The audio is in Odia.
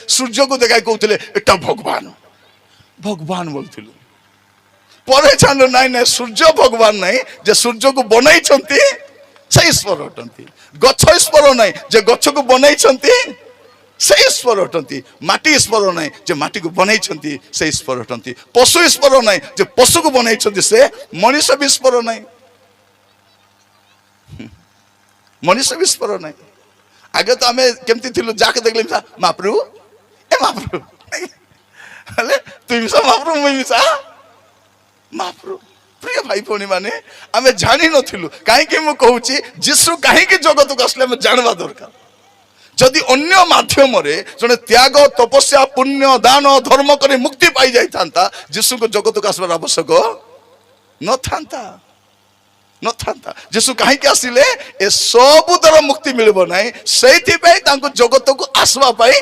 সূর্য को দেখাই কହୁଥିଲେ এটা ভগবান ভগবান বলଥିଲୁ ପରେ ଜାଣିଲୁ ନାଇଁ ନାଇଁ ସୂର୍ଯ୍ୟ ଭଗବାନ ନାହିଁ ଯେ ସୂର୍ଯ୍ୟକୁ ବନେଇଛନ୍ତି ସେ ଈଶ୍ୱର ଅଟନ୍ତି ଗଛ ଈଶ୍ୱର ନାହିଁ ଯେ ଗଛକୁ ବନେଇଛନ୍ତି ସେ ଈଶ୍ୱର ଅଟନ୍ତି ମାଟି ଈଶ୍ୱର ନାହିଁ ଯେ ମାଟିକୁ ବନେଇଛନ୍ତି ସେ ଈଶ୍ୱର ଅଟନ୍ତି ପଶୁ ଈଶ୍ୱର ନାହିଁ ଯେ ପଶୁକୁ ବନେଇଛନ୍ତି ସେ ମଣିଷ ବି ଈଶ୍ୱର ନାହିଁ ମଣିଷ ବି ଈଶ୍ୱର ନାହିଁ ଆଗେ ତ ଆମେ କେମିତି ଥିଲୁ ଯାକେ ଦେଖିଲେ ମହାପ୍ରଭୁ ଏ ମହାପ୍ରଭୁ ହେଲେ ତୁ ମିଶା ମହାପ୍ରଭୁ ମୁଁ ମିଶା ମହାପ୍ରଭୁ ପ୍ରିୟ ଭାଇ ଭଉଣୀ ମାନେ ଆମେ ଜାଣି ନଥିଲୁ କାହିଁକି ମୁଁ କହୁଛି ଯୀଶୁ କାହିଁକି ଜଗତକୁ ଆସିଲେ ଆମେ ଜାଣିବା ଦରକାର ଯଦି ଅନ୍ୟ ମାଧ୍ୟମରେ ଜଣେ ତ୍ୟାଗ ତପସ୍ୟା ପୁଣ୍ୟ ଦାନ ଧର୍ମ କରି ମୁକ୍ତି ପାଇ ଯାଇଥାନ୍ତା ଯୀଶୁଙ୍କୁ ଜଗତକୁ ଆସିବାର ଆବଶ୍ୟକ ନଥାନ୍ତା ନଥାନ୍ତା ଯୀଶୁ କାହିଁକି ଆସିଲେ ଏ ସବୁ ଦ୍ୱାରା ମୁକ୍ତି ମିଳିବ ନାହିଁ ସେଇଥିପାଇଁ ତାଙ୍କୁ ଜଗତକୁ ଆସିବା ପାଇଁ